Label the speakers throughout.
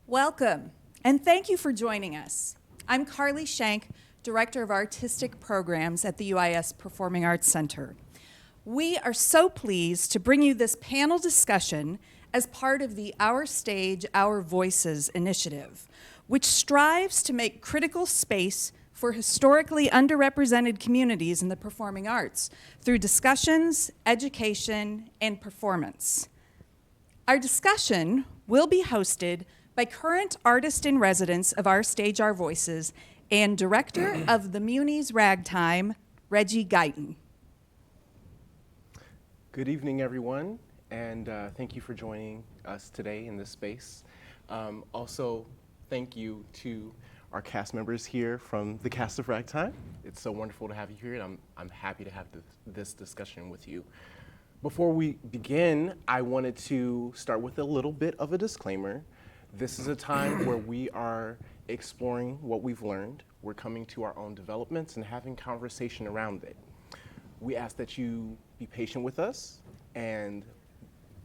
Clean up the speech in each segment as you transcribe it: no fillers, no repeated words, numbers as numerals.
Speaker 1: Welcome, and thank you for joining us. I'm Carly Shank, Director of Artistic Programs at the UIS Performing Arts Center. We are so pleased to bring you this panel discussion as part of the Our Stage, Our Voices initiative, which strives to make critical space for historically underrepresented communities in the performing arts through discussions, education, and performance. Our discussion will be hosted by current artist-in-residence of Our Stage, Our Voices and director of the Muni's Ragtime, Reggie Guyton.
Speaker 2: Good evening, everyone, and thank you for joining us today in this space. Also, thank you to our cast members here from the cast of Ragtime. It's so wonderful to have you here, and I'm happy to have this discussion with you. Before we begin, I wanted to start with a little bit of a disclaimer. This is a time where we are exploring what we've learned. We're coming to our own developments and having conversation around it. We ask that you be patient with us and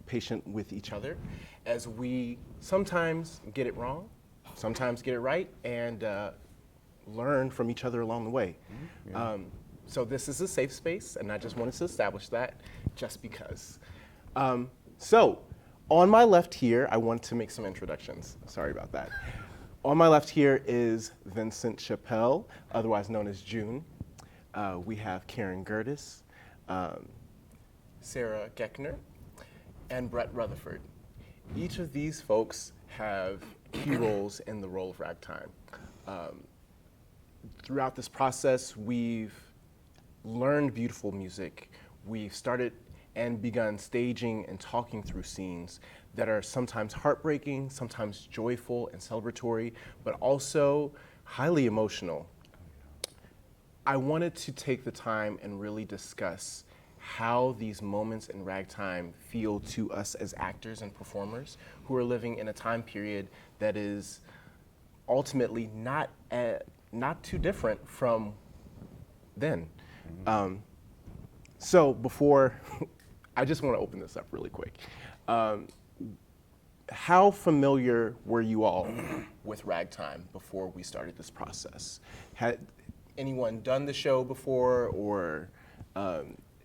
Speaker 2: patient with each other as we sometimes get it wrong, sometimes get it right, and learn from each other along the way. So this is a safe space, and I just wanted to establish that just because. So on my left here, I want to make some introductions. Sorry about that. On my left here is Vincent Chappelle, otherwise known as June. We have Karen Gertis, Sarah Geckner, and Brett Rutherford. Each of these folks have key roles in the role of Ragtime. Throughout this process, we've learned beautiful music. We've started and begun staging and talking through scenes that are sometimes heartbreaking, sometimes joyful and celebratory, but also highly emotional. I wanted to take the time and really discuss how these moments in Ragtime feel to us as actors and performers who are living in a time period that is ultimately not too different from then. So before, I just want to open this up really quick. How familiar were you all with Ragtime before we started this process? Had anyone done the show before or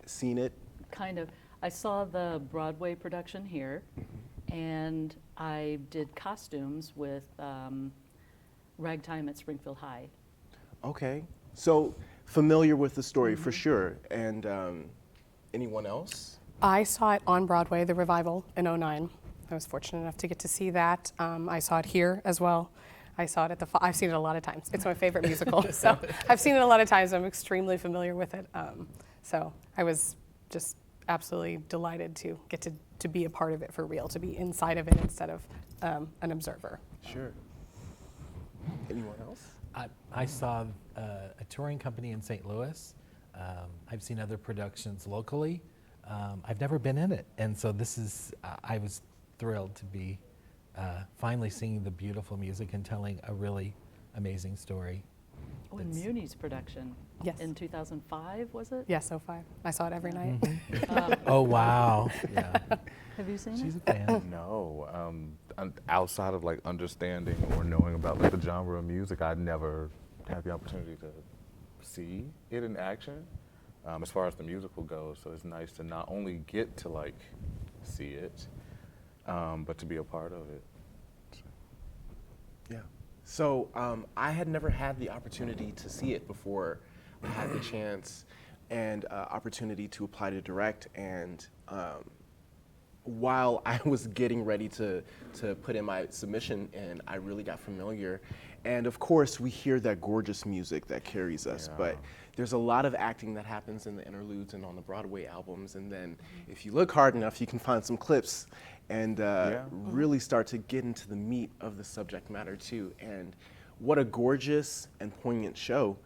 Speaker 2: seen it?
Speaker 3: Kind of. I saw the Broadway production here, and I did costumes with Ragtime at Springfield High. Okay,
Speaker 2: so familiar with the story for sure. And anyone else?
Speaker 4: I saw it on Broadway, the revival in '09. I was fortunate enough to get to see that. I saw it here as well. I saw it at I've seen it a lot of times. It's my favorite musical, so I've seen it a lot of times. I'm extremely familiar with it. So I was just absolutely delighted to get to be a part of it for real, to be inside of it instead of an observer.
Speaker 2: Sure. Anyone else?
Speaker 5: I saw a touring company in St. Louis. I've seen other productions locally. I've never been in it, and so I was thrilled to be finally singing the beautiful music and telling a really amazing story.
Speaker 3: Oh, in Muni's production.
Speaker 4: Yes.
Speaker 3: In 2005, was it?
Speaker 4: Yes, '05. I saw it every night.
Speaker 5: Oh, wow. Yeah.
Speaker 3: Have you seen
Speaker 5: She's
Speaker 3: it?
Speaker 5: a fan.
Speaker 6: No, outside of like understanding or knowing about like the genre of music, I'd never had the opportunity to see it in action. As far as the musical goes, so it's nice to not only get to like see it, but to be a part of it.
Speaker 2: Yeah. So I had never had the opportunity to see it before. I had the chance and opportunity to apply to direct, and while I was getting ready to put in my submission, and I really got familiar. And of course, we hear that gorgeous music that carries us, but there's a lot of acting that happens in the interludes and on the Broadway albums. And then if you look hard enough, you can find some clips and really start to get into the meat of the subject matter too. And what a gorgeous and poignant show.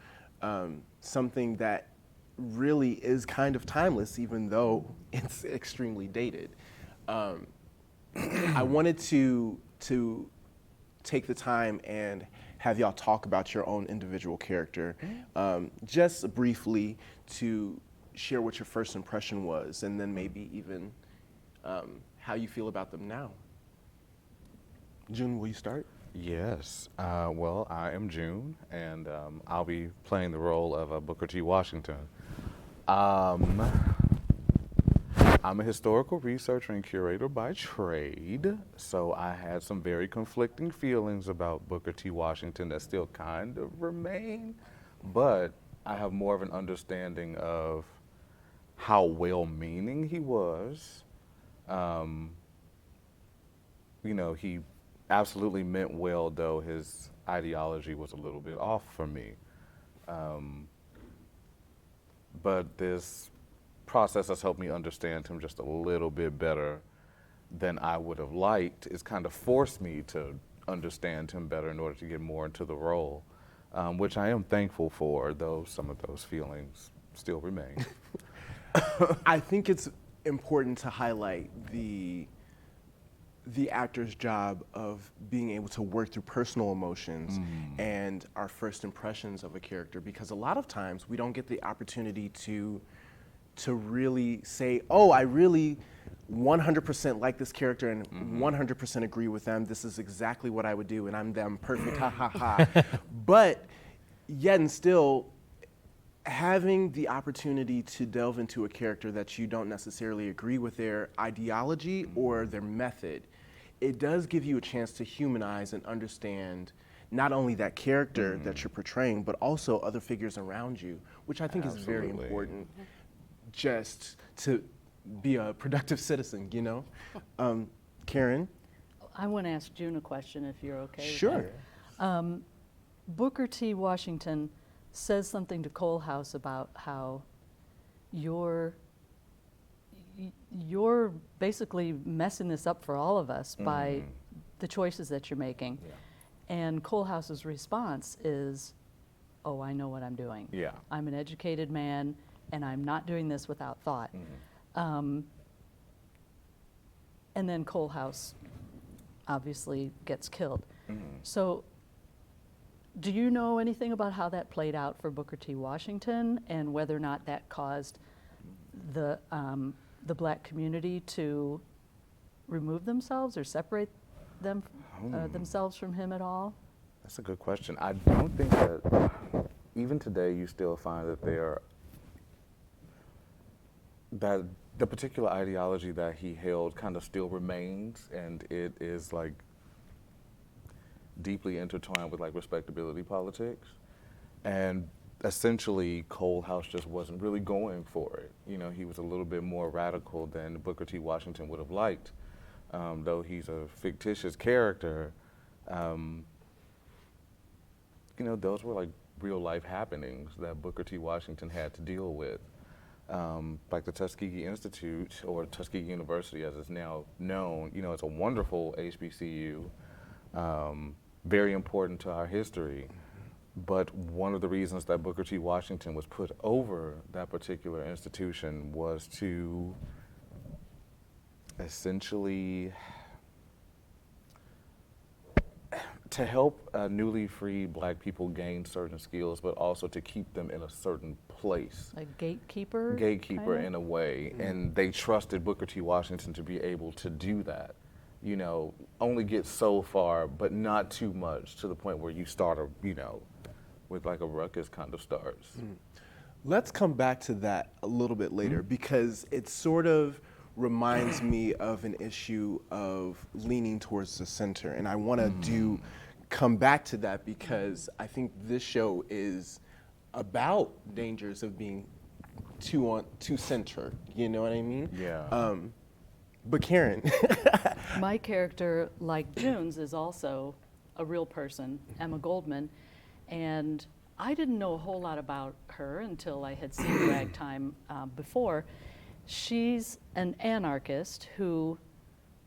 Speaker 2: Something that really is kind of timeless, even though it's extremely dated. I wanted to take the time and have y'all talk about your own individual character, just briefly to share what your first impression was, and then maybe even how you feel about them now. June, will you start?
Speaker 6: Yes. Well, I am June, and I'll be playing the role of Booker T. Washington. I'm a historical researcher and curator by trade, so I had some very conflicting feelings about Booker T. Washington that still kind of remain, but I have more of an understanding of how well-meaning he was. He absolutely meant well, though his ideology was a little bit off for me. But this process has helped me understand him just a little bit better than I would have liked. It's kind of forced me to understand him better in order to get more into the role, which I am thankful for, though some of those feelings still remain.
Speaker 2: I think it's important to highlight the actor's job of being able to work through personal emotions and our first impressions of a character, because a lot of times we don't get the opportunity to really say, oh, I really 100% like this character and 100% agree with them. This is exactly what I would do, and I'm them, perfect, ha ha ha. But yet and still, having the opportunity to delve into a character that you don't necessarily agree with their ideology or their method, it does give you a chance to humanize and understand not only that character that you're portraying, but also other figures around you, which I think is very important just to be a productive citizen, you know? Karen?
Speaker 3: I want to ask June a question, if you're okay with
Speaker 2: Sure.
Speaker 3: that. Booker T. Washington says something to Coalhouse about how you're basically messing this up for all of us by the choices that you're making.
Speaker 6: Yeah.
Speaker 3: And Coalhouse's response is, oh, I know what I'm doing.
Speaker 6: Yeah.
Speaker 3: I'm an educated man, and I'm not doing this without thought. And then Coalhouse obviously gets killed. So do you know anything about how that played out for Booker T. Washington and whether or not that caused the black community to remove themselves or separate themselves from him at all?
Speaker 6: That's a good question. I don't think that, even today, you still find that the particular ideology that he held kind of still remains, and it is like deeply intertwined with like respectability politics. And essentially, Coalhouse just wasn't really going for it. You know, he was a little bit more radical than Booker T. Washington would have liked. Though he's a fictitious character, you know, those were like real life happenings that Booker T. Washington had to deal with. Like the Tuskegee Institute, or Tuskegee University as it's now known, you know, it's a wonderful HBCU, very important to our history. But one of the reasons that Booker T. Washington was put over that particular institution was to essentially to help newly freed black people gain certain skills, but also to keep them in a certain place.
Speaker 3: A gatekeeper?
Speaker 6: Gatekeeper
Speaker 3: kinda?
Speaker 6: in a way, and they trusted Booker T. Washington to be able to do that. You know, only get so far, but not too much to the point where you start with like a ruckus kind of starts.
Speaker 2: Let's come back to that a little bit later, because it sort of reminds me of an issue of leaning towards the center. And I want to come back to that because I think this show is about dangers of being too center. You know what I mean?
Speaker 6: Yeah.
Speaker 2: But Karen.
Speaker 3: My character, like June's, is also a real person, Emma Goldman, and I didn't know a whole lot about her until I had seen Ragtime before. She's an anarchist who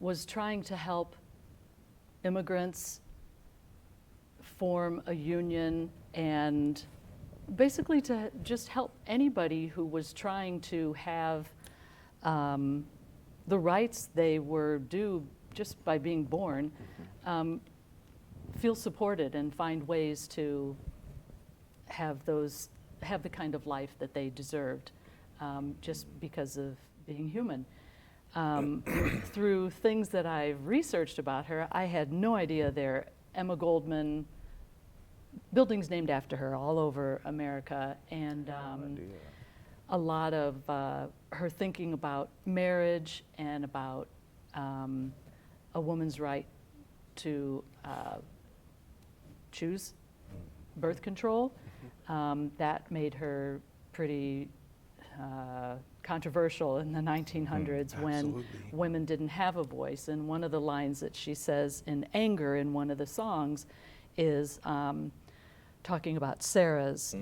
Speaker 3: was trying to help immigrants form a union and basically to just help anybody who was trying to have the rights they were due just by being born, feel supported and find ways to have the kind of life that they deserved, just because of being human. Through things that I've researched about her, I had no idea there Emma Goldman, buildings named after her all over America, and a lot of her thinking about marriage and about a woman's right to choose birth control. That made her pretty controversial in the 1900s when women didn't have a voice. And one of the lines that she says in anger in one of the songs is talking about Sarah's.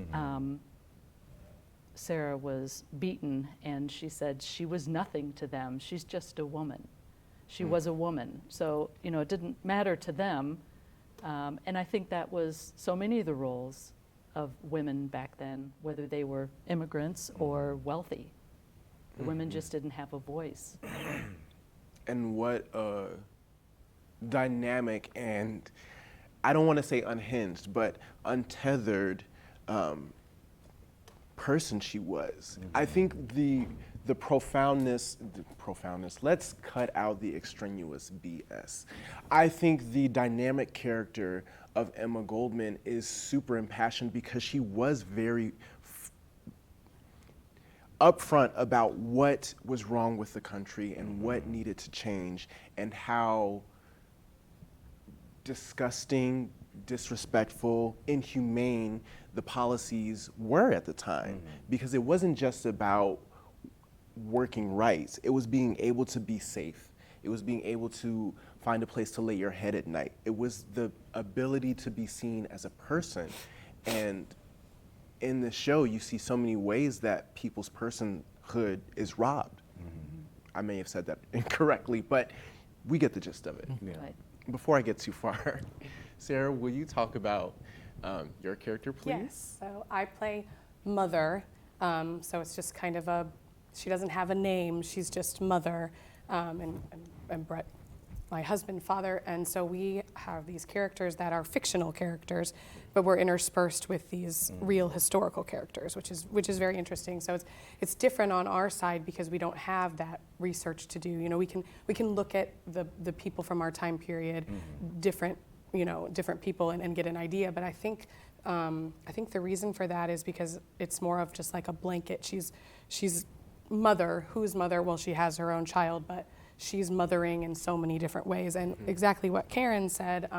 Speaker 3: Sarah was beaten, and she said she was nothing to them. She's just a woman. She was a woman. So, you know, it didn't matter to them. And I think that was so many of the roles of women back then, whether they were immigrants or wealthy. The women just didn't have a voice.
Speaker 2: And what a dynamic and, I don't want to say unhinged, but untethered person she was. I think the profoundness, let's cut out the extraneous BS. I think the dynamic character of Emma Goldman is super impassioned because she was very upfront about what was wrong with the country and what needed to change and how disgusting, disrespectful, inhumane the policies were at the time. Because it wasn't just about working rights, it was being able to be safe. It was being able to find a place to lay your head at night. It was the ability to be seen as a person. And in the show, you see so many ways that people's personhood is robbed. I may have said that incorrectly, but we get the gist of it.
Speaker 3: Right.
Speaker 2: Before I get too far, Sarah, will you talk about your character, please?
Speaker 4: Yes, so I play Mother, so it's just kind of she doesn't have a name, she's just Mother, and Brett, my husband, Father, and so we have these characters that are fictional characters, but we're interspersed with these real historical characters, which is very interesting. So it's different on our side because we don't have that research to do. You know, we can look at the people from our time period, different people and get an idea. But I think the reason for that is because it's more of just like a blanket. She's mother. Who's mother? Well, she has her own child, but she's mothering in so many different ways. And exactly what Karen said,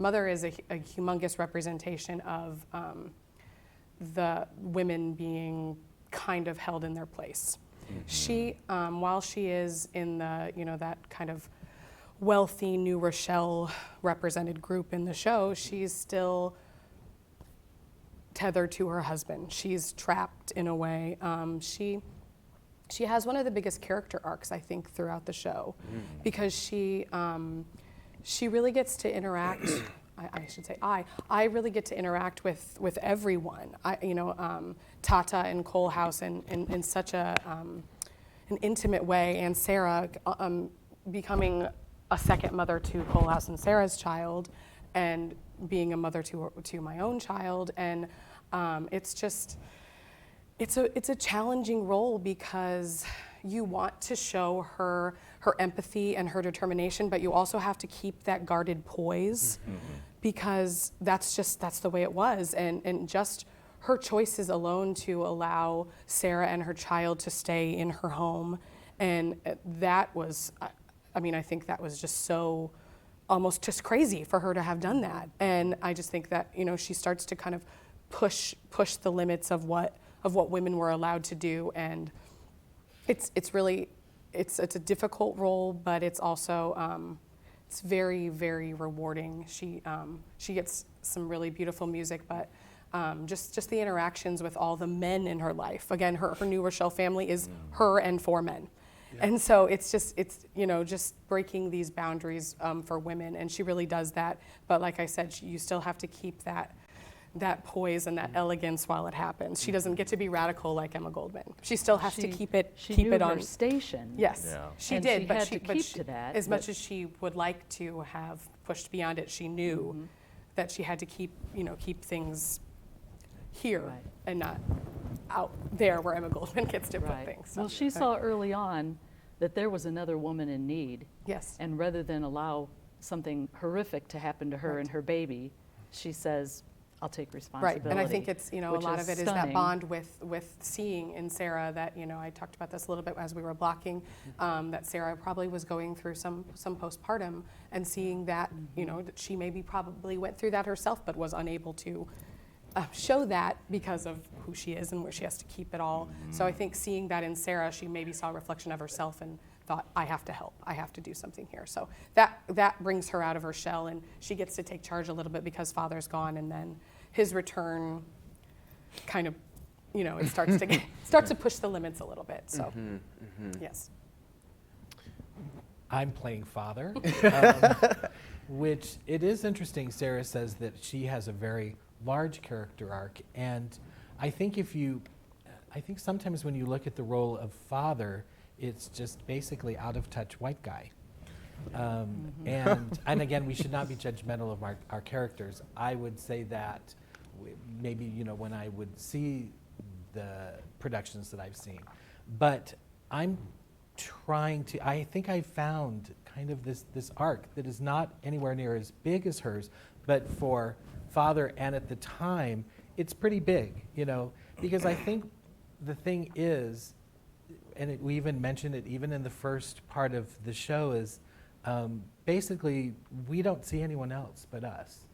Speaker 4: Mother is a humongous representation of the women being kind of held in their place. She, while she is in the, that kind of wealthy New Rochelle represented group in the show, she's still tethered to her husband. She's trapped in a way. She has one of the biggest character arcs, I think, throughout the show, because she really gets to interact. I should say I really get to interact with everyone. Tata and Cole House in such an intimate way, and Sarah becoming a second mother to Cole House and Sarah's child, and being a mother to my own child, and it's a challenging role because you want to show her empathy and her determination, but you also have to keep that guarded poise because that's the way it was, and just her choices alone to allow Sarah and her child to stay in her home, and that was, I think that was just so almost just crazy for her to have done that, and I just think that she starts to kind of push the limits of what women were allowed to do, and it's a difficult role, but it's also it's very, very rewarding. She gets some really beautiful music, but just the interactions with all the men in her life. Again, her New Rochelle family is her and 4 men. Yeah. And so it's just breaking these boundaries for women, and she really does that. But like I said, you still have to keep that poise and that elegance while it happens. She doesn't get to be radical like Emma Goldman. She still has to keep it on
Speaker 3: her station.
Speaker 4: Yes,
Speaker 3: yeah.
Speaker 4: She
Speaker 3: and
Speaker 4: did,
Speaker 3: she
Speaker 4: but
Speaker 3: had
Speaker 4: she
Speaker 3: to keep to that.
Speaker 4: As much as she would like to have pushed beyond it, she knew that she had to keep things here and not out there where Emma Goldman gets to put things. So.
Speaker 3: Well, she saw early on that there was another woman in need.
Speaker 4: Yes.
Speaker 3: And rather than allow something horrific to happen to her
Speaker 4: Right.
Speaker 3: and her baby, she says, I'll take
Speaker 4: Right,
Speaker 3: responsibility.
Speaker 4: and I think it's, you know, a
Speaker 3: which
Speaker 4: lot
Speaker 3: is
Speaker 4: of it is
Speaker 3: stunning.
Speaker 4: that bond with seeing in Sarah that, you know, I talked about this a little bit as we were blocking, that Sarah probably was going through some postpartum and seeing that, you know, that she maybe probably went through that herself but was unable to show that because of who she is and where she has to keep it all. So I think seeing that in Sarah, she maybe saw a reflection of herself and thought, I have to help, I have to do something here. So that brings her out of her shell, and she gets to take charge a little bit because father's gone, and then his return kind of, you know, it starts to push the limits a little bit. So yes.
Speaker 5: I'm playing father, which it is interesting. Sarah says that she has a very large character arc, and I think sometimes when you look at the role of father, it's just basically out of touch white guy. And again, we should not be judgmental of our characters. I would say that maybe, you know, when I would see the productions that I've seen, but I think I found kind of this arc that is not anywhere near as big as hers, but for father, and at the time, it's pretty big, you know, because I think the thing is, and we even mentioned it even in the first part of the show, is basically we don't see anyone else but us.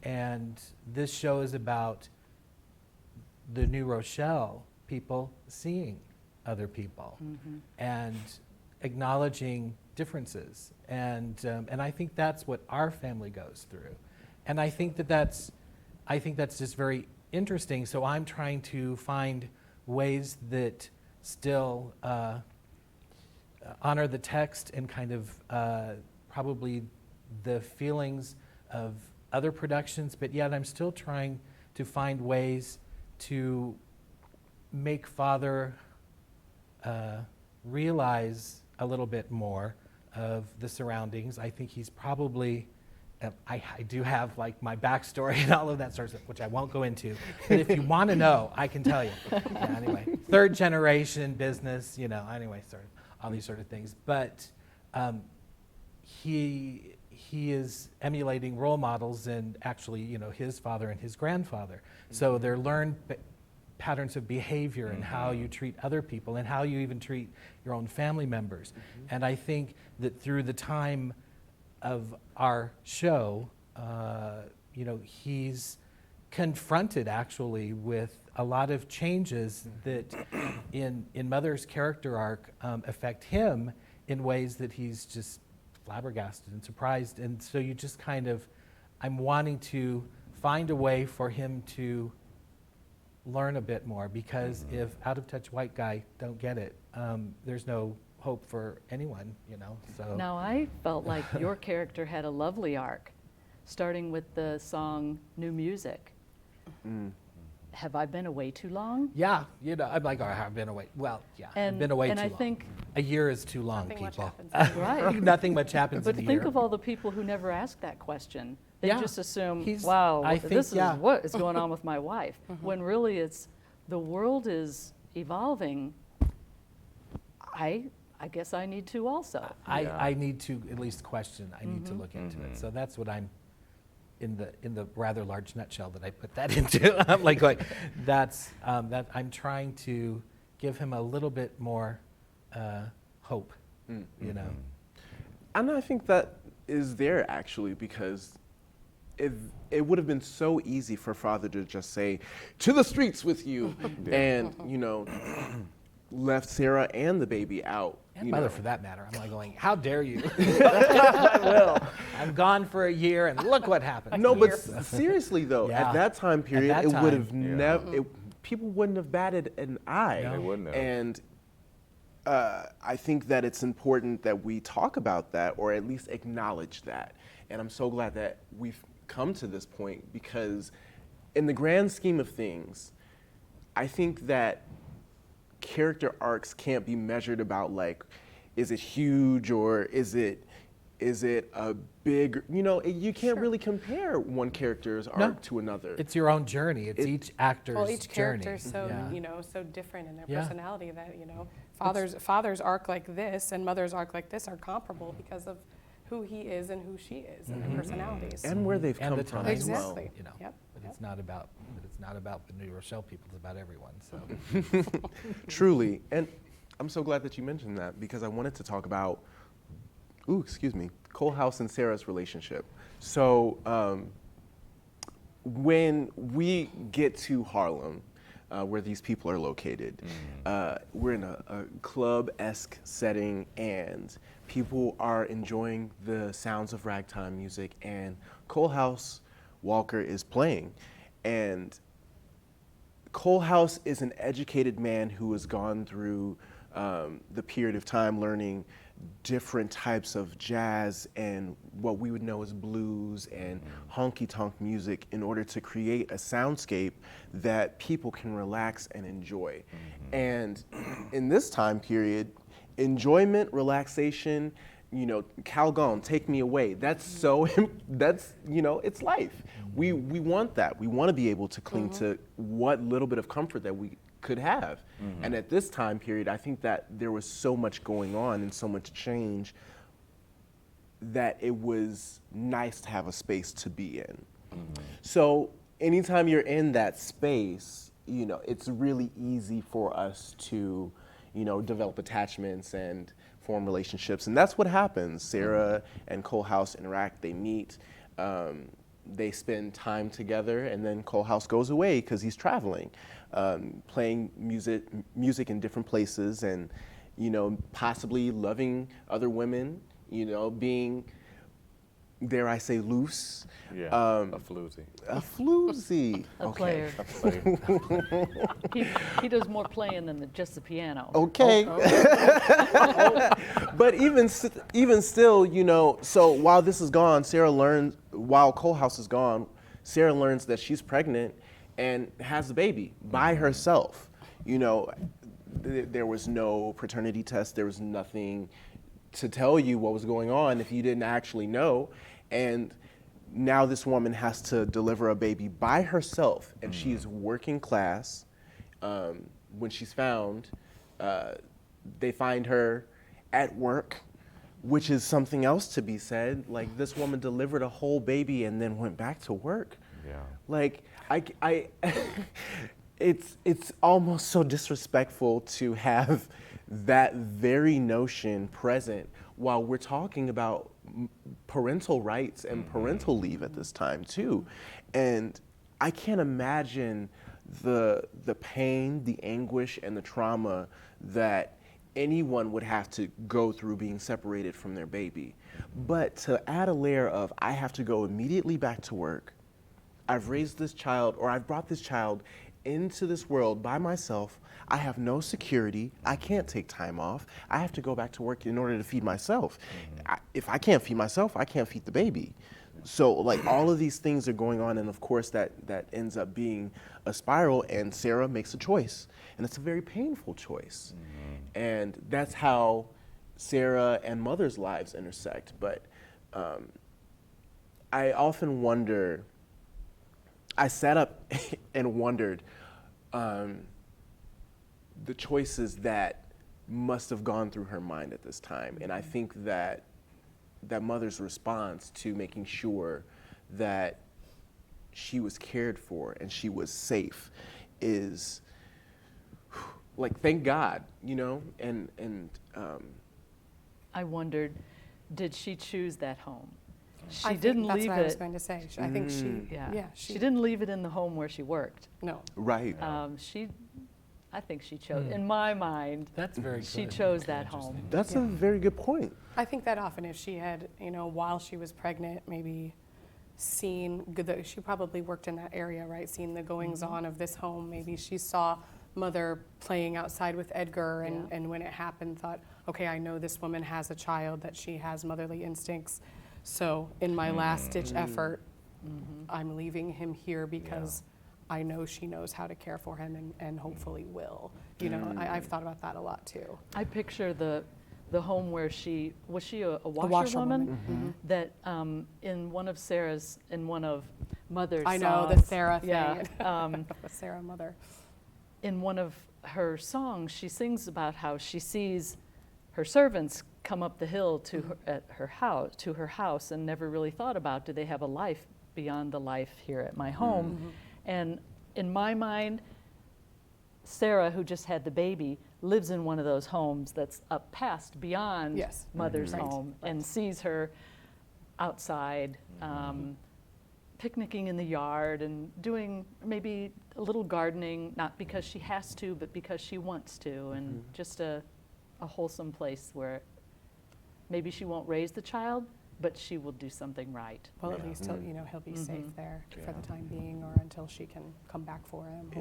Speaker 5: And this show is about the New Rochelle people seeing other people and acknowledging differences. And I think that's what our family goes through. And I think that's just very interesting. So I'm trying to find ways that still honor the text and kind of probably the feelings of other productions, but yet I'm still trying to find ways to make father realize a little bit more of the surroundings. I think he's probably, I do have like my backstory and all of that sort of stuff, which I won't go into, but if you want to know, I can tell you. Yeah, anyway, third generation business, you know, anyway, sort of all these sort of things. But he is emulating role models and actually, you know, his father and his grandfather. So they're learned patterns of behavior and how you treat other people and how you even treat your own family members. And I think that through the time of our show, you know, he's confronted actually with a lot of changes that in Mother's character arc affect him in ways that he's just flabbergasted and surprised. And so you just kind of, I'm wanting to find a way for him to learn a bit more, because if out of touch white guy don't get it, there's no hope for anyone, you know. So
Speaker 3: Now, I felt like your character had a lovely arc, starting with the song New Music. Have I been away too long?
Speaker 5: yeah, you know, I'm like, oh, I've been away. Well, yeah, I've
Speaker 3: And,
Speaker 5: been away
Speaker 3: and
Speaker 5: too
Speaker 3: I
Speaker 5: long.
Speaker 3: think,
Speaker 5: A year is too long,
Speaker 4: Nothing much
Speaker 5: people.
Speaker 4: happens.
Speaker 3: right.
Speaker 5: Nothing much happens
Speaker 3: But
Speaker 5: in a
Speaker 3: think
Speaker 5: year.
Speaker 3: of all the people who never ask that question. They
Speaker 5: Yeah.
Speaker 3: just assume,
Speaker 5: He's-
Speaker 3: wow,
Speaker 5: I think,
Speaker 3: this is
Speaker 5: yeah.
Speaker 3: what is going on with my wife. When really it's, the world is evolving. I guess I need to also.
Speaker 5: I need to at least question. I need to look into it. So that's what I'm, in the rather large nutshell that I put that into. I'm like going, that's that I'm trying to give him a little bit more hope, you know.
Speaker 2: And I think that is there actually, because it would have been so easy for father to just say, to the streets with you, and, you know, left Sarah and the baby out.
Speaker 5: And
Speaker 2: you
Speaker 5: mother,
Speaker 2: know.
Speaker 5: for that matter. I'm like going, how dare you? I will. I'm gone for a year, and look what happened.
Speaker 2: No, but seriously though,
Speaker 5: Yeah.
Speaker 2: at that time period,
Speaker 5: that
Speaker 2: it would have
Speaker 5: time,
Speaker 2: never. People wouldn't have batted an eye.
Speaker 5: No.
Speaker 6: They wouldn't have.
Speaker 2: And I think that it's important that we talk about that, or at least acknowledge that. And I'm so glad that we've come to this point, because in the grand scheme of things, I think that character arcs can't be measured about like, is it huge or is it a big, you know, you can't really compare one character's arc to another.
Speaker 5: It's your own journey. It's each actor's
Speaker 4: Well, each
Speaker 5: journey.
Speaker 4: character's so,
Speaker 5: Yeah.
Speaker 4: you know, so different in their
Speaker 5: Yeah.
Speaker 4: personality that, you know, father's arc like this and mother's arc like this are comparable because of who he is and who she is and their personalities.
Speaker 2: And where they've
Speaker 5: And
Speaker 2: come
Speaker 5: the
Speaker 2: from
Speaker 5: times,
Speaker 2: as well.
Speaker 4: Exactly.
Speaker 5: you know.
Speaker 4: Yep,
Speaker 5: But
Speaker 4: yep.
Speaker 5: it's not about the New Rochelle people. It's about everyone. So
Speaker 2: Truly. And I'm so glad that you mentioned that because I wanted to talk about, Cole House and Sarah's relationship. So when we get to Harlem, where these people are located, we're in a club-esque setting and people are enjoying the sounds of ragtime music and Cole House Walker is playing. And Cole House is an educated man who has gone through the period of time learning different types of jazz and what we would know as blues and honky-tonk music in order to create a soundscape that people can relax and enjoy. And in this time period, enjoyment, relaxation, Calgon, take me away. That's so, it's life. We want that. We want to be able to cling to what little bit of comfort that we could have. And at this time period, I think that there was so much going on and so much change that it was nice to have a space to be in. So anytime you're in that space, it's really easy for us to, develop attachments and form relationships. And that's what happens. Sarah and Cole House interact, they meet, they spend time together, and then Cole House goes away because he's traveling, playing music in different places and, possibly loving other women, being, dare I say, loose.
Speaker 6: Yeah, a floozy.
Speaker 2: A floozy.
Speaker 3: A
Speaker 2: Okay.
Speaker 3: player. He does more playing than just the piano.
Speaker 2: Okay. But even still, so while this is gone, while Cole House is gone, Sarah learns that she's pregnant and has a baby by herself. There was no paternity test. There was nothing to tell you what was going on if you didn't actually know. And now this woman has to deliver a baby by herself, and she's working class. When she's found, they find her at work, which is something else to be said. Like, this woman delivered a whole baby and then went back to work.
Speaker 6: Yeah.
Speaker 2: Like, it's almost so disrespectful to have that very notion present while we're talking about parental rights and parental leave at this time too. And I can't imagine the pain, the anguish, and the trauma that anyone would have to go through being separated from their baby. But to add a layer of, I have to go immediately back to work. I've raised this child, or I've brought this child into this world by myself. I have no security. I can't take time off. I have to go back to work in order to feed myself. If I can't feed myself, I can't feed the baby. So like all of these things are going on, and of course that ends up being a spiral, and Sarah makes a choice. And it's a very painful choice. And that's how Sarah and Mother's lives intersect. But I often wonder, I sat up and wondered the choices that must have gone through her mind at this time. And I think that Mother's response to making sure that she was cared for and she was safe is like, thank God, and
Speaker 3: I wondered, did she choose that home? She
Speaker 4: I think
Speaker 3: didn't
Speaker 4: that's
Speaker 3: leave
Speaker 4: what I was
Speaker 3: it.
Speaker 4: going to say. I think
Speaker 3: She didn't leave it in the home where she worked.
Speaker 4: No.
Speaker 2: right.
Speaker 3: I think she chose, in my mind,
Speaker 5: that's very
Speaker 3: she
Speaker 5: good.
Speaker 3: chose
Speaker 5: Very
Speaker 3: that
Speaker 5: interesting.
Speaker 3: home.
Speaker 2: That's a very good point.
Speaker 4: I think that often if she had, while she was pregnant, maybe seen, she probably worked in that area, right? Seen the goings on of this home. Maybe she saw Mother playing outside with Edgar and when it happened thought, okay, I know this woman has a child, that she has motherly instincts. So in my last ditch effort, I'm leaving him here because I know she knows how to care for him and hopefully will. I've thought about that a lot too.
Speaker 3: I picture the home where was she a washerwoman? That in one of Mother's
Speaker 4: I know,
Speaker 3: songs,
Speaker 4: the Sarah thing.
Speaker 3: Yeah,
Speaker 4: The Sarah mother.
Speaker 3: in one of her songs, she sings about how she sees her servants come up the hill to her house and never really thought about, do they have a life beyond the life here at my home? And in my mind, Sarah, who just had the baby, lives in one of those homes that's up past beyond
Speaker 4: Yes.
Speaker 3: mother's
Speaker 4: Right.
Speaker 3: home, and sees her outside picnicking in the yard and doing maybe a little gardening, not because she has to, but because she wants to, and just a wholesome place where maybe she won't raise the child, but she will do something right.
Speaker 4: Well, at least he'll be safe there for the time being, or until she can come back for him.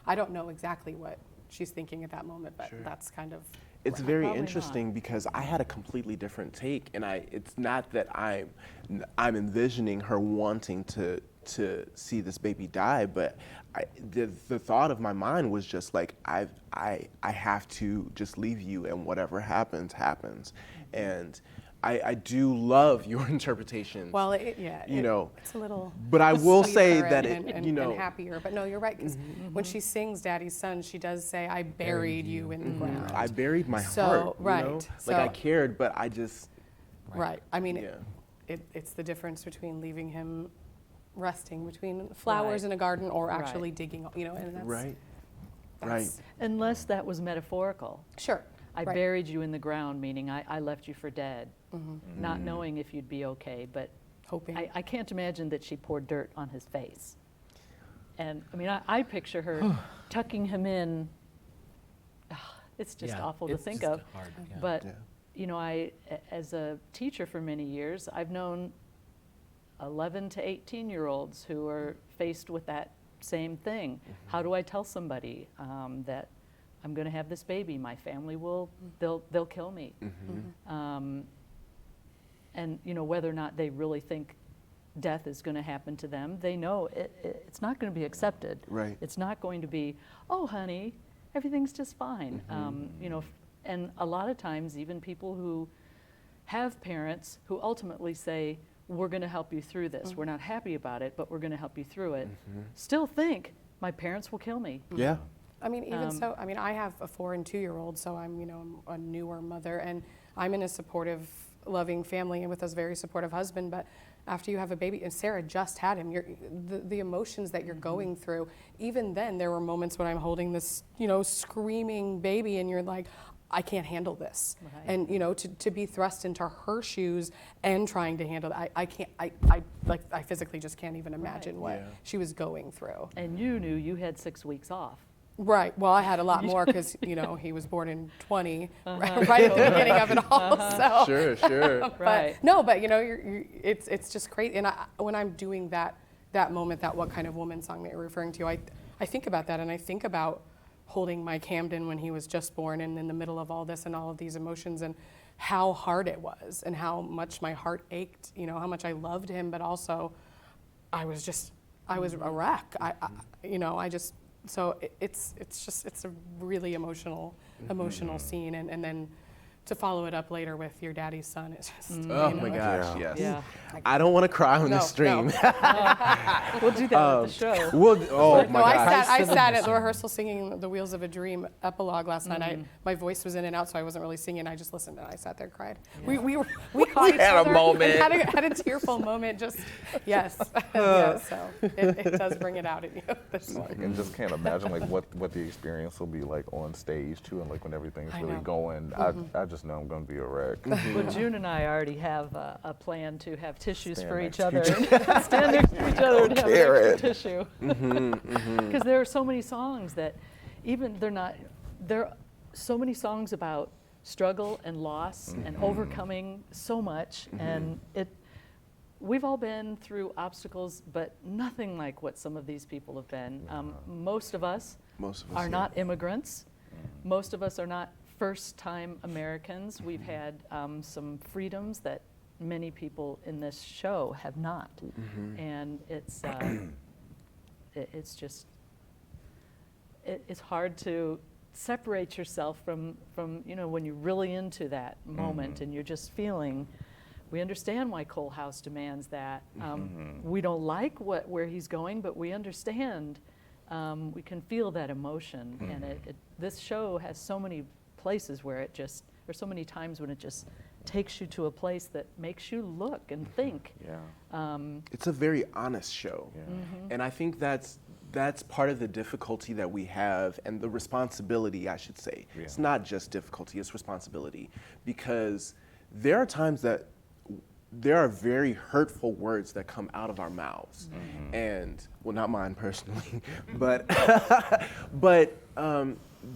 Speaker 4: I don't know exactly what she's thinking at that moment, but that's kind of.
Speaker 2: It's very
Speaker 3: Probably
Speaker 2: interesting because I had a completely different take, and it's not that I'm envisioning her wanting to see this baby die, but the thought of my mind was just like, I have to just leave you, and whatever happens, happens. And I do love your interpretation.
Speaker 4: Well, it's a little.
Speaker 2: But I will say
Speaker 4: sweeter
Speaker 2: that
Speaker 4: and happier. But no, you're right, because when she sings "Daddy's Son," she does say, "I buried you in the ground."
Speaker 2: I buried my
Speaker 4: So,
Speaker 2: heart.
Speaker 4: right.
Speaker 2: Like
Speaker 4: So-
Speaker 2: I cared, but I just.
Speaker 4: Right. I mean,
Speaker 2: Yeah.
Speaker 4: it's the difference between leaving him resting between flowers
Speaker 3: Right.
Speaker 4: in a garden or
Speaker 3: Right.
Speaker 4: actually digging. And that's
Speaker 2: Right.
Speaker 4: that's-
Speaker 3: Unless that was metaphorical.
Speaker 4: Sure.
Speaker 3: I
Speaker 4: right.
Speaker 3: buried you in the ground, meaning I left you for dead, not knowing if you'd be okay. But
Speaker 4: Hoping.
Speaker 3: I can't imagine that she poured dirt on his face. And I mean, I picture her tucking him in. It's just
Speaker 5: Yeah,
Speaker 3: awful to
Speaker 5: it's
Speaker 3: think
Speaker 5: just
Speaker 3: of.
Speaker 5: hard, yeah.
Speaker 3: But,
Speaker 2: Yeah.
Speaker 3: as a teacher for many years, I've known 11 to 18-year-olds who are faced with that same thing. How do I tell somebody that I'm going to have this baby? My family they'll kill me. And whether or not they really think death is going to happen to them, they know it's not going to be accepted.
Speaker 2: Right.
Speaker 3: It's not going to be, oh, honey, everything's just fine. And a lot of times, even people who have parents who ultimately say, we're going to help you through this. We're not happy about it, but we're going to help you through it. Still think, my parents will kill me.
Speaker 2: Yeah.
Speaker 4: I mean, even so, I mean, I have a 4 and 2-year-old, so I'm, a newer mother, and I'm in a supportive, loving family and with a very supportive husband. But after you have a baby, and Sarah just had him, the emotions that you're going through, even then, there were moments when I'm holding this, screaming baby, and you're like, I can't handle this.
Speaker 3: Right.
Speaker 4: And, to be thrust into her shoes and trying to handle that, I can't, I physically just can't even imagine what
Speaker 2: Yeah.
Speaker 4: she was going through.
Speaker 3: And you knew you had 6 weeks off.
Speaker 4: Right. Well, I had a lot more because, he was born in 20, right at the beginning of it all. So.
Speaker 2: Sure.
Speaker 4: But
Speaker 3: Right.
Speaker 4: no, but it's just crazy. And when I'm doing that moment, that "What Kind of Woman" song that you're referring to, I think about that, and I think about holding my Camden when he was just born, and in the middle of all this and all of these emotions, and how hard it was, and how much my heart ached. How much I loved him, but also I was a wreck. So it's a really emotional scene, and then to follow it up later with "Your Daddy's Son" is just.
Speaker 2: Oh my gosh, yes.
Speaker 3: Yeah.
Speaker 2: I don't want to cry on
Speaker 4: No,
Speaker 2: the stream.
Speaker 3: We'll do that at the show.
Speaker 2: Oh my
Speaker 4: No, I
Speaker 2: gosh.
Speaker 4: sat at the rehearsal singing "The Wheels of a Dream" epilogue last night. My voice was in and out, so I wasn't really singing. I just listened, and I sat there and cried. We caught each
Speaker 6: had a
Speaker 4: other
Speaker 6: moment.
Speaker 4: and had a tearful moment. Just yes, yes. So it does bring it out in you. This
Speaker 6: Like, and just can't imagine what the experience will be like on stage too, and like when everything's
Speaker 4: I
Speaker 6: really
Speaker 4: know.
Speaker 6: going. I just know I'm going to be a wreck.
Speaker 3: Well, June and I already have a plan to have tissues
Speaker 6: Stand
Speaker 3: for
Speaker 6: next
Speaker 3: each
Speaker 6: to
Speaker 3: other.
Speaker 6: each
Speaker 3: And stand next to each other and have an
Speaker 6: Carrot.
Speaker 3: extra tissue. Because there are so many songs that there are so many songs about struggle and loss and overcoming so much. And we've all been through obstacles, but nothing like what some of these people have been. Most of us are not immigrants. Most of us are not first-time Americans. We've had some freedoms that many people in this show have not, and it's just it's hard to separate yourself from when you're really into that moment and you're just feeling. We understand why Cole House demands that. We don't like where he's going, but we understand. We can feel that emotion, and this show has so many places where it just, there's so many times when it just takes you to a place that makes you look and think.
Speaker 6: Yeah.
Speaker 2: It's a very honest show.
Speaker 6: Yeah.
Speaker 2: And I think that's part of the difficulty that we have, and the responsibility, I should say.
Speaker 6: Yeah.
Speaker 2: It's not just difficulty, it's responsibility. Because there are times that there are very hurtful words that come out of our mouths. And, well, not mine personally, but,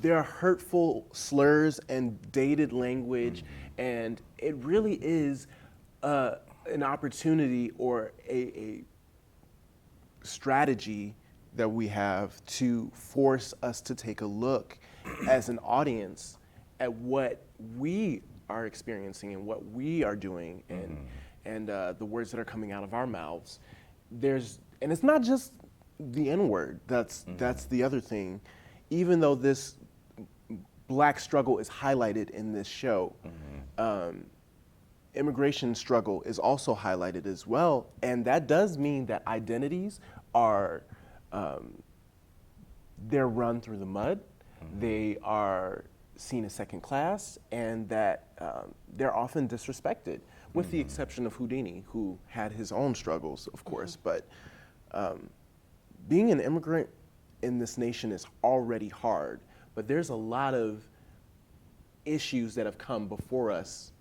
Speaker 2: there are hurtful slurs and dated language, and it really is an opportunity or a strategy that we have to force us to take a look as an audience at what we are experiencing and what we are doing, and the words that are coming out of our mouths. And it's not just the N-word. That's the other thing. Even though this Black struggle is highlighted in this show, immigration struggle is also highlighted as well, and that does mean that identities are they're run through the mud. They are seen as second class, and that they're often disrespected, with the exception of Houdini, who had his own struggles, of course. But being an immigrant in this nation is already hard, but there's a lot of issues that have come before us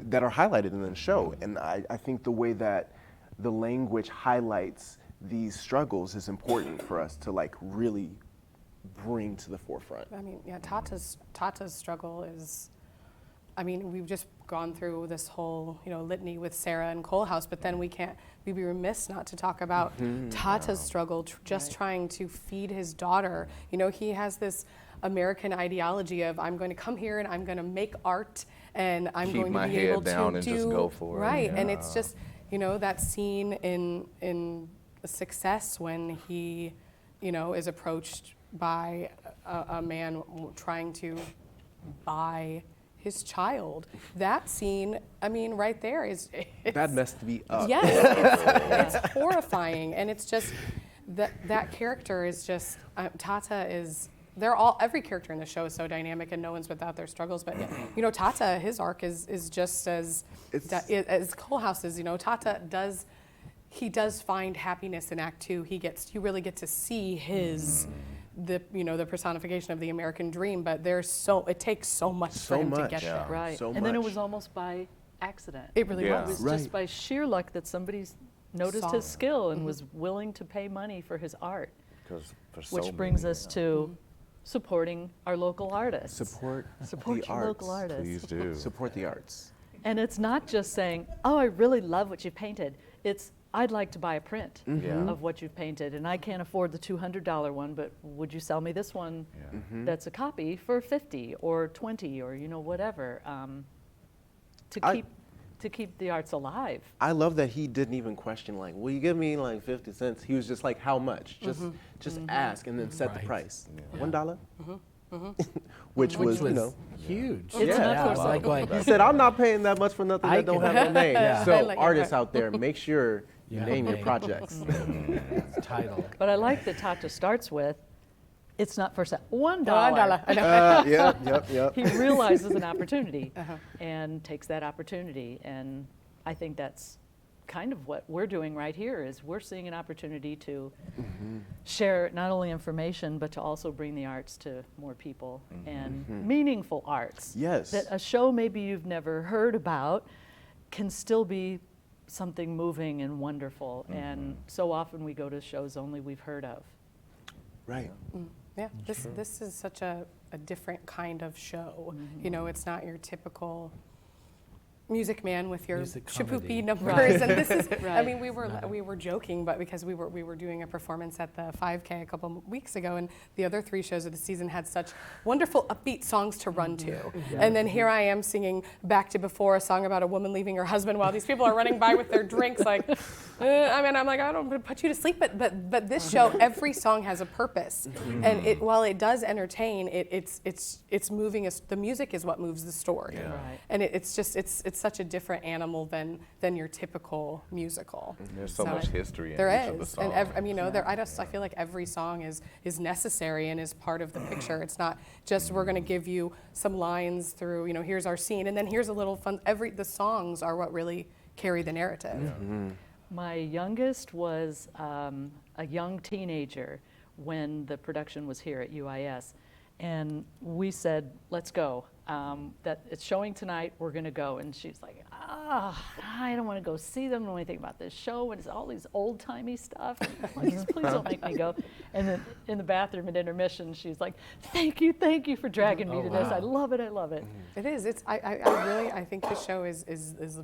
Speaker 2: that are highlighted in the show. And I think the way that the language highlights these struggles is important for us to like really bring to the forefront.
Speaker 4: I mean, yeah, Tata's struggle is, I mean, we've just gone through this whole, litany with Sarah and Coalhouse, but then we'd be remiss not to talk about Tata's struggle, just trying to feed his daughter. He has this American ideology of, I'm going to come here and I'm going to make art and I'm
Speaker 6: Keep
Speaker 4: going to
Speaker 6: my
Speaker 4: be
Speaker 6: head
Speaker 4: able
Speaker 6: down
Speaker 4: to
Speaker 6: and
Speaker 4: do
Speaker 6: just go for it.
Speaker 4: right. And
Speaker 6: Yeah.
Speaker 4: it's just, that scene in Success when he, is approached by a man trying to buy his child. That scene, I mean, right there is
Speaker 2: That messed me up.
Speaker 4: yes, it's horrifying, and it's just that character is just Tata is. Every character in the show is so dynamic, and no one's without their struggles. But Tata, his arc is just as Coalhouse's. Tata does find happiness in Act 2. You really get to see his. The personification of the American dream, but it takes so much for him to get
Speaker 6: Yeah.
Speaker 4: there.
Speaker 3: Right.
Speaker 2: So
Speaker 3: and then it
Speaker 2: much.
Speaker 3: was almost by accident.
Speaker 4: It really
Speaker 6: Yeah.
Speaker 3: It
Speaker 4: was.
Speaker 3: was just by sheer luck that somebody noticed
Speaker 4: Saw
Speaker 3: his
Speaker 4: it.
Speaker 3: skill and was willing to pay money for his art,
Speaker 6: 'Cause for so
Speaker 3: which brings
Speaker 6: many,
Speaker 3: us to supporting our local artists.
Speaker 2: Support
Speaker 3: Support
Speaker 2: the
Speaker 3: your
Speaker 2: arts.
Speaker 3: local artists.
Speaker 6: Please do.
Speaker 2: Support the arts.
Speaker 3: And it's not just saying, oh, I really love what you painted. It's, I'd like to buy a print
Speaker 6: Yeah.
Speaker 3: of what you've painted, and I can't afford the $200 one, but would you sell me this one
Speaker 6: Yeah.
Speaker 3: that's a copy for 50 or 20 or whatever, to keep the arts alive.
Speaker 2: I love that he didn't even question, like, will you give me like 50 cents? He was just like, how much? Just ask and then set the
Speaker 5: Right.
Speaker 2: price.
Speaker 6: Yeah.
Speaker 2: $1? Which was,
Speaker 5: huge.
Speaker 3: It's not for
Speaker 5: I like going,
Speaker 2: he said, I'm not paying that much for nothing
Speaker 5: I
Speaker 2: that don't
Speaker 5: can-
Speaker 2: have no name.
Speaker 5: Yeah.
Speaker 2: So
Speaker 4: I like it.
Speaker 2: artists out there, make sure you
Speaker 5: You have
Speaker 2: name
Speaker 5: a
Speaker 2: your
Speaker 5: name.
Speaker 2: projects.
Speaker 5: title.
Speaker 3: But I like that Tata starts with, it's not for sale, $1.
Speaker 4: $1. I know.
Speaker 2: Yep.
Speaker 3: He realizes an opportunity and takes that opportunity. And I think that's kind of what we're doing right here is we're seeing an opportunity to share not only information, but to also bring the arts to more people and meaningful arts.
Speaker 2: Yes.
Speaker 3: That a show maybe you've never heard about can still be something moving and wonderful. And so often we go to shows only we've heard of.
Speaker 2: Right.
Speaker 4: Yeah, this is such a different kind of show. It's not your typical Music Man with your
Speaker 5: Music comedy.
Speaker 4: shapoopy numbers,
Speaker 3: Right.
Speaker 4: and this is. I
Speaker 3: Right.
Speaker 4: mean, we were joking, but because we were doing a performance at the 5K a couple weeks ago, and the other 3 shows of the season had such wonderful upbeat songs to run to, and then here I am singing Back to Before, a song about a woman leaving her husband while these people are running by with their drinks, like. I mean, I'm like, I don't put you to sleep, but this show, every song has a purpose, and while it does entertain, it's moving us. The music is what moves the story,
Speaker 3: Right.
Speaker 4: and it's such a different animal than your typical musical.
Speaker 6: There's so much history in
Speaker 4: There
Speaker 6: each of the
Speaker 4: is,
Speaker 6: songs.
Speaker 4: and I mean, I feel like every song is necessary and is part of the picture. It's not just we're going to give you some lines through, here's our scene, and then here's a little fun. The songs are what really carry the narrative.
Speaker 3: My youngest was a young teenager when the production was here at UIS, and we said, let's go. That it's showing tonight, we're going to go. And she's like, I don't want to go see them. I don't know anything about this show, and it's all these old-timey stuff. Please don't make me go. And then in the bathroom at intermission, she's like, thank you for dragging me to this. I love it, I love it.
Speaker 4: It is. I think this show is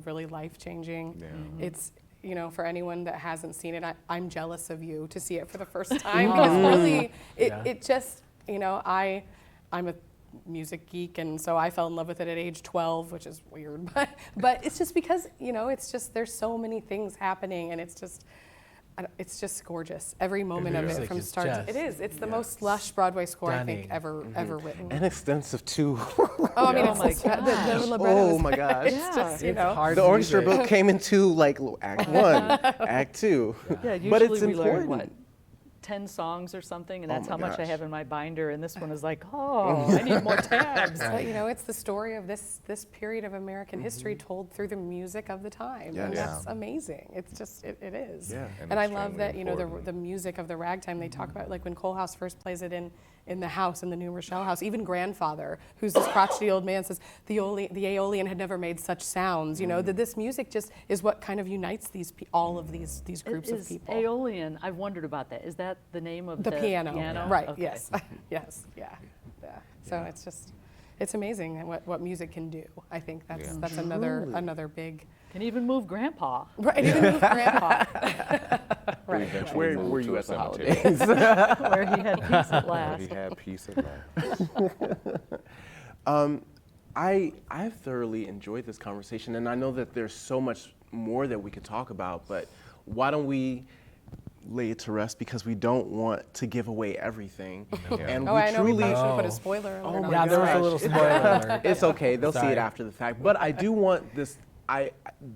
Speaker 4: really life-changing.
Speaker 6: Yeah.
Speaker 4: It's, for anyone that hasn't seen it, I'm jealous of you to see it for the first time, because really, it just, I'm a music geek, and so I fell in love with it at age 12, which is weird, but it's just because, it's just, there's so many things happening, and it's just gorgeous. Every moment of it
Speaker 5: Music
Speaker 4: from
Speaker 5: is
Speaker 4: start to,
Speaker 5: just-
Speaker 4: it is. It's the most lush Broadway score I think
Speaker 5: Stunning.
Speaker 4: ever written.
Speaker 2: And extensive too.
Speaker 4: Oh, I mean,
Speaker 3: Oh my
Speaker 4: it's the
Speaker 3: gosh.
Speaker 4: libretto
Speaker 2: Oh
Speaker 4: is-
Speaker 2: my gosh.
Speaker 4: It's just,
Speaker 5: It's hard
Speaker 2: The orchestra
Speaker 5: music.
Speaker 2: book came into like Act 1, Act 2.
Speaker 3: Yeah, usually
Speaker 2: But it's
Speaker 3: we learn,
Speaker 2: important.
Speaker 3: 10 songs or something, and
Speaker 2: Oh
Speaker 3: that's
Speaker 2: my
Speaker 3: how much I
Speaker 2: gosh.
Speaker 3: have in my binder, and this one is like, I need more tabs.
Speaker 4: But it's the story of this period of American history told through the music of the time, and
Speaker 2: Yes.
Speaker 4: that's amazing. It's just it is.
Speaker 2: Yeah.
Speaker 4: And I love that
Speaker 6: extremely important.
Speaker 4: the music of the ragtime they talk about, like when Colehouse first plays it in the house in the New Rochelle house. Even Grandfather, who's this crotchety old man, says the Aeolian had never made such sounds. That this music just is what kind of unites all of these groups of
Speaker 3: Is
Speaker 4: people.
Speaker 3: Aeolian, I've wondered about that. Is that the name of
Speaker 4: The piano. Right,
Speaker 3: Okay.
Speaker 4: yes. Yes, yeah. So it's amazing what music can do. I think that's another big,
Speaker 3: Can even move Grandpa.
Speaker 4: right, even with Grandpa.
Speaker 6: We
Speaker 4: Right.
Speaker 6: eventually
Speaker 2: Where
Speaker 6: moved
Speaker 2: were
Speaker 6: to
Speaker 2: you
Speaker 6: a
Speaker 2: at the
Speaker 6: cemetery
Speaker 2: holidays?
Speaker 3: Where he had peace at
Speaker 6: where
Speaker 3: last.
Speaker 6: he had peace at last.
Speaker 2: I've thoroughly enjoyed this conversation, and I know that there's so much more that we could talk about, but why don't we lay it to rest, because we don't want to give away everything. And
Speaker 4: Oh,
Speaker 2: we
Speaker 4: I know we
Speaker 2: truly,
Speaker 4: probably should have put a spoiler alert on
Speaker 5: Yeah,
Speaker 4: this.
Speaker 5: there was a
Speaker 2: gosh.
Speaker 5: little spoiler alert.
Speaker 2: it's okay, they'll see
Speaker 5: Sorry.
Speaker 2: it after the fact. But I do want this,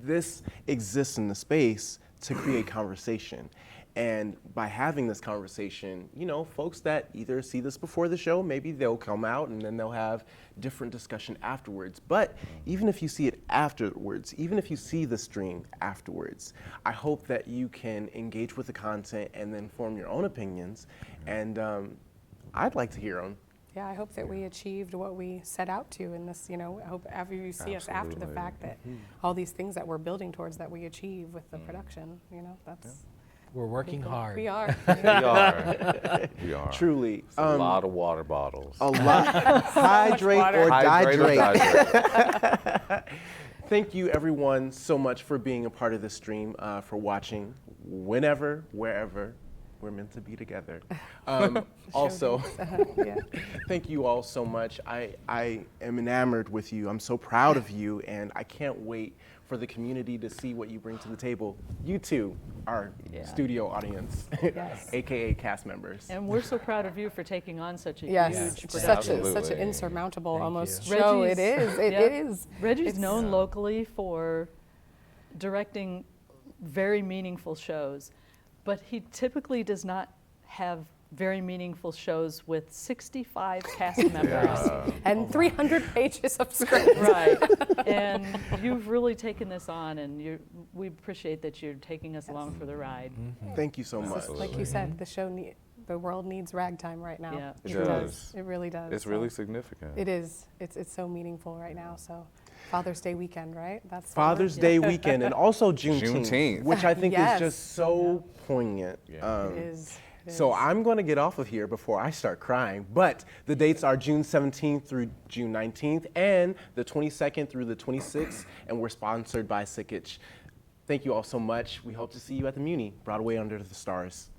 Speaker 2: this exists in the space to create conversation. And by having this conversation, folks that either see this before the show, maybe they'll come out and then they'll have different discussion afterwards. But even if you see it afterwards, even if you see the stream afterwards, I hope that you can engage with the content and then form your own opinions. And I'd like to hear them.
Speaker 4: Yeah, I hope that we achieved what we set out to in this, I hope after you see us after the
Speaker 6: Absolutely.
Speaker 4: fact that all these things that we're building towards that we achieve with the production, that's.
Speaker 5: We're working hard.
Speaker 4: We are.
Speaker 6: We are. We are.
Speaker 2: Truly.
Speaker 6: It's a lot of water bottles.
Speaker 2: A lot. Hydrate
Speaker 4: water.
Speaker 2: or
Speaker 6: Hydrate or
Speaker 2: dihydrate.
Speaker 6: dihydrate.
Speaker 2: Thank you, everyone, so much for being a part of this stream, for watching whenever, wherever we're meant to be together. Also,
Speaker 4: Yeah.
Speaker 2: thank you all so much. I am enamored with you. I'm so proud of you, and I can't wait for the community to see what you bring to the table. You too, our studio audience,
Speaker 4: Yes.
Speaker 2: AKA cast members.
Speaker 3: And we're so proud of you for taking on such a
Speaker 4: Yes,
Speaker 3: huge
Speaker 4: it's
Speaker 3: production.
Speaker 4: such an
Speaker 6: Absolutely.
Speaker 4: insurmountable
Speaker 5: Thank
Speaker 4: almost
Speaker 5: you.
Speaker 4: show.
Speaker 3: Reggie's-
Speaker 4: It is. It
Speaker 3: yeah.
Speaker 4: is.
Speaker 3: Reggie's
Speaker 4: It's-
Speaker 3: known locally for directing very meaningful shows, but he typically does not have very meaningful shows with 65 cast members.
Speaker 4: And 300 pages of script.
Speaker 3: Right. And you've really taken this on, and we appreciate that you're taking us along for the ride.
Speaker 2: Thank you so much.
Speaker 4: Just like you said, the world needs ragtime right now.
Speaker 3: Yeah.
Speaker 6: It
Speaker 4: It does.
Speaker 6: does.
Speaker 4: It really does.
Speaker 6: It's
Speaker 4: So
Speaker 6: really significant.
Speaker 4: It is. It's so meaningful right now. So Father's Day weekend, right? That's what
Speaker 2: Father's Day weekend, and also Juneteenth,
Speaker 6: Juneteenth.
Speaker 2: which I think
Speaker 4: Yes.
Speaker 2: is just so poignant.
Speaker 6: Yeah.
Speaker 4: it is. It
Speaker 2: So
Speaker 4: is.
Speaker 2: I'm going to get off of here before I start crying, but the dates are June 17th through June 19th and the 22nd through the 26th, and we're sponsored by Sickich. Thank you all so much. We hope to see you at the Muni, Broadway Under the Stars.